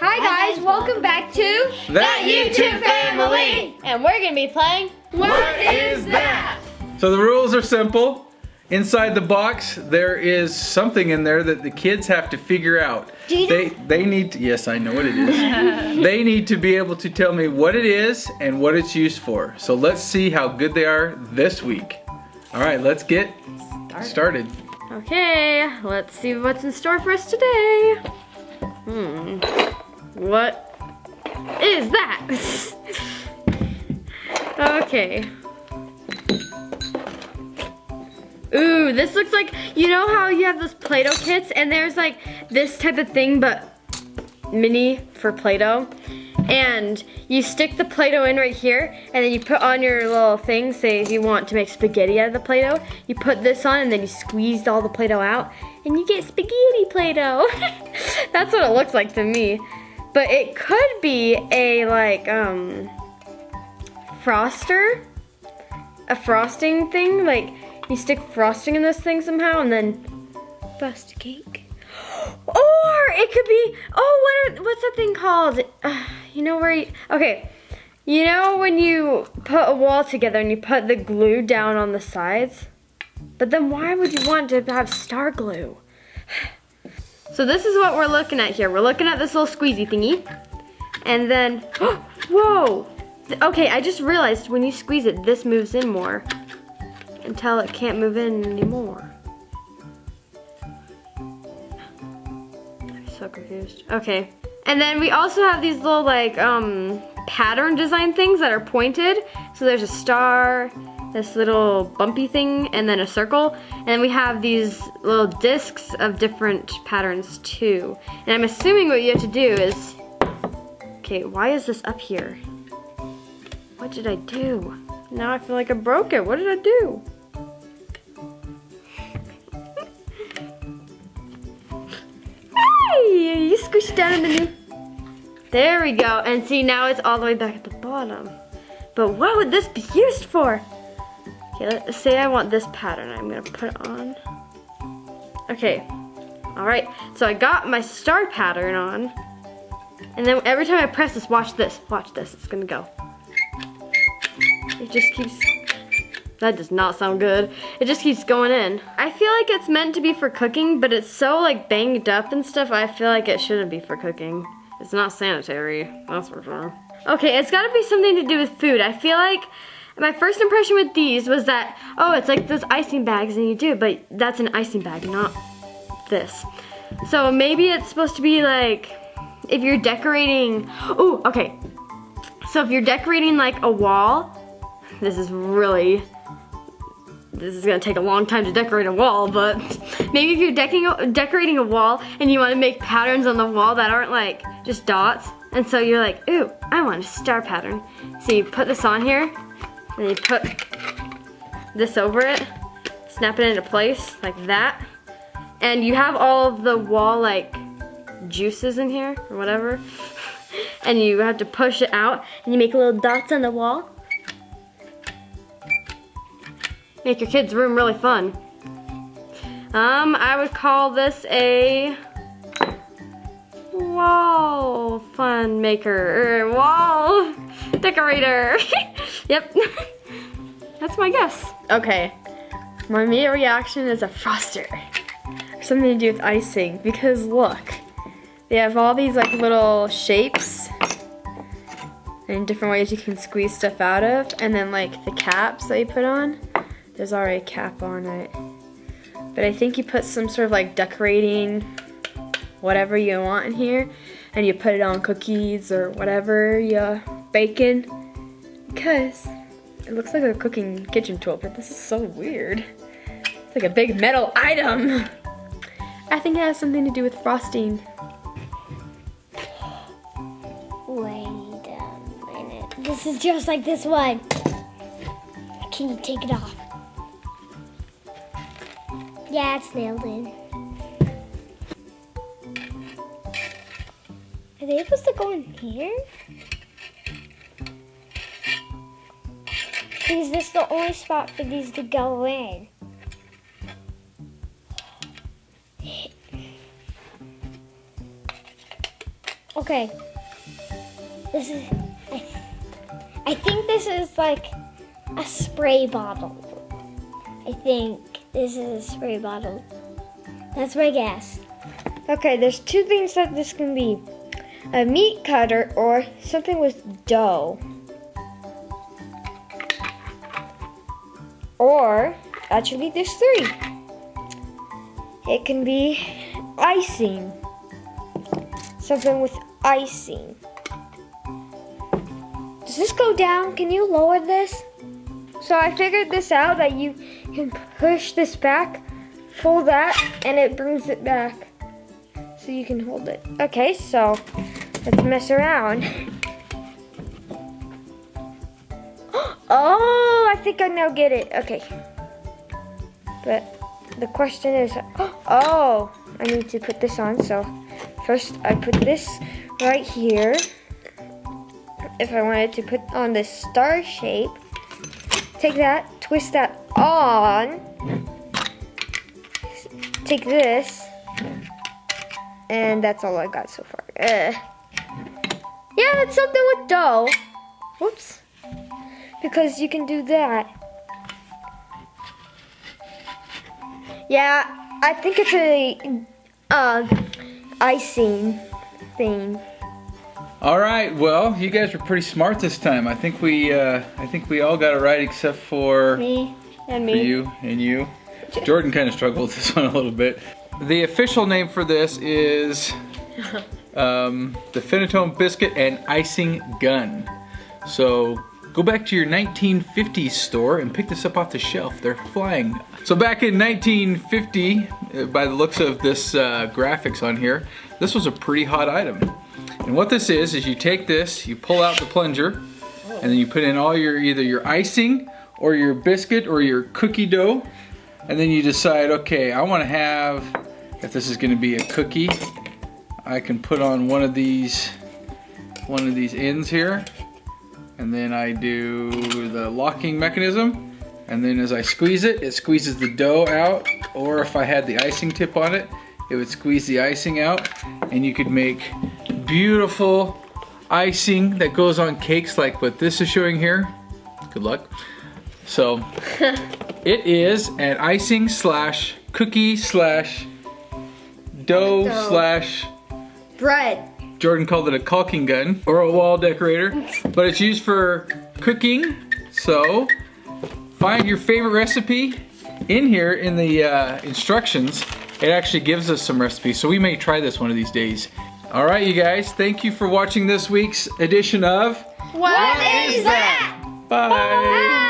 Hi guys, welcome back to The YouTube family. And we're gonna be playing What is that? So the rules are simple. Inside the box, there is something in there that the kids have to figure out. Do you know? They need to, yes, I know what it is. They need to be able to tell me what it is and what it's used for. So let's see how good they are this week. All right, let's get started. Okay, let's see what's in store for us today. What is that? Okay. Ooh, this looks like, you know how you have those Play-Doh kits and there's like this type of thing but mini for Play-Doh, and you stick the Play-Doh in right here and then you put on your little thing, say if you want to make spaghetti out of the Play-Doh, you put this on and then you squeeze all the Play-Doh out and you get spaghetti Play-Doh. That's what it looks like to me. But it could be a like froster, a frosting thing, like you stick frosting in this thing somehow and then bust a cake. Or it could be, what's that thing called? You know where okay. You know when you put a wall together and you put the glue down on the sides? But then why would you want to have star glue? So this is what we're looking at here. We're looking at this little squeezy thingy. And then, whoa! Okay, I just realized when you squeeze it, this moves in more until it can't move in anymore. I'm so confused. Okay. And then we also have these little like pattern design things that are pointed. So there's a star, this little bumpy thing, and then a circle. And then we have these little discs of different patterns too. And I'm assuming what you have to do is, okay, why is this up here? What did I do? Now I feel like I broke it. What did I do? Hey, you squished down in the new. There we go. And see, now it's all the way back at the bottom. But what would this be used for? Okay, let's say I want this pattern. I'm gonna put it on. Okay, all right. So I got my star pattern on. And then every time I press this, watch this, it's gonna go. It just keeps, that does not sound good. It just keeps going in. I feel like it's meant to be for cooking, but it's so like banged up and stuff, I feel like it shouldn't be for cooking. It's not sanitary, that's for sure. Okay, it's gotta be something to do with food. I feel like my first impression with these was that, oh, it's like those icing bags and you do, but that's an icing bag, not this. So maybe it's supposed to be like, if you're decorating, oh, okay. So if you're decorating like a wall, this is gonna take a long time to decorate a wall, but maybe if you're decorating a wall and you wanna make patterns on the wall that aren't like just dots, and so you're like, ooh, I want a star pattern. So you put this on here, and you put this over it, snap it into place like that, and you have all of the wall like juices in here or whatever, and you have to push it out and you make little dots on the wall. Make your kids' room really fun. I would call this a wall fun maker, or wall decorator. Yep, that's my guess. Okay, my immediate reaction is a froster. Something to do with icing, because look, they have all these like little shapes and different ways you can squeeze stuff out of, and then like the caps that you put on, there's already a cap on it. But I think you put some sort of like decorating whatever you want in here, and you put it on cookies or whatever you're baking, because it looks like a cooking kitchen tool, but this is so weird. It's like a big metal item. I think it has something to do with frosting. Wait a minute. This is just like this one. Can you take it off? Yeah, it's nailed in. Are they supposed to go in here? Is this the only spot for these to go in? Okay. This is. I think this is like a spray bottle. I think this is a spray bottle. That's my guess. Okay, there's two things that this can be. A meat cutter or something with dough. Or, actually there's three. It can be icing. Something with icing. Does this go down? Can you lower this? So I figured this out, that you can push this back, pull that, and it brings it back. So you can hold it. Okay, so let's mess around. Oh, I think I now get it. Okay. But the question is, oh, I need to put this on. So first I put this right here. If I wanted to put on this star shape, take that, twist that on. Take this. And that's all I got so far. Yeah, it's something with dough. Whoops. Because you can do that. Yeah, I think it's a icing thing. All right, well, you guys were pretty smart this time. I think we all got it right except for Me and for me. you and you. Jordan kind of struggled with this one a little bit. The official name for this is the Finetone Biscuit and Icing Gun. So go back to your 1950s store and pick this up off the shelf. They're flying. So back in 1950, by the looks of this graphics on here, this was a pretty hot item. And what this is you take this, you pull out the plunger, and then you put in all your either your icing or your biscuit or your cookie dough, and then you decide, okay, I want to have, if this is going to be a cookie, I can put on one of these ends here, and then I do the locking mechanism, and then as I squeeze it, it squeezes the dough out, or if I had the icing tip on it, it would squeeze the icing out, and you could make beautiful icing that goes on cakes like what this is showing here. Good luck. So it is an icing slash cookie slash dough slash Bread. Jordan called it a caulking gun or a wall decorator, but it's used for cooking. So find your favorite recipe in here in the instructions. It actually gives us some recipes, so we may try this one of these days. All right, you guys, thank you for watching this week's edition of What is that? Bye. Bye.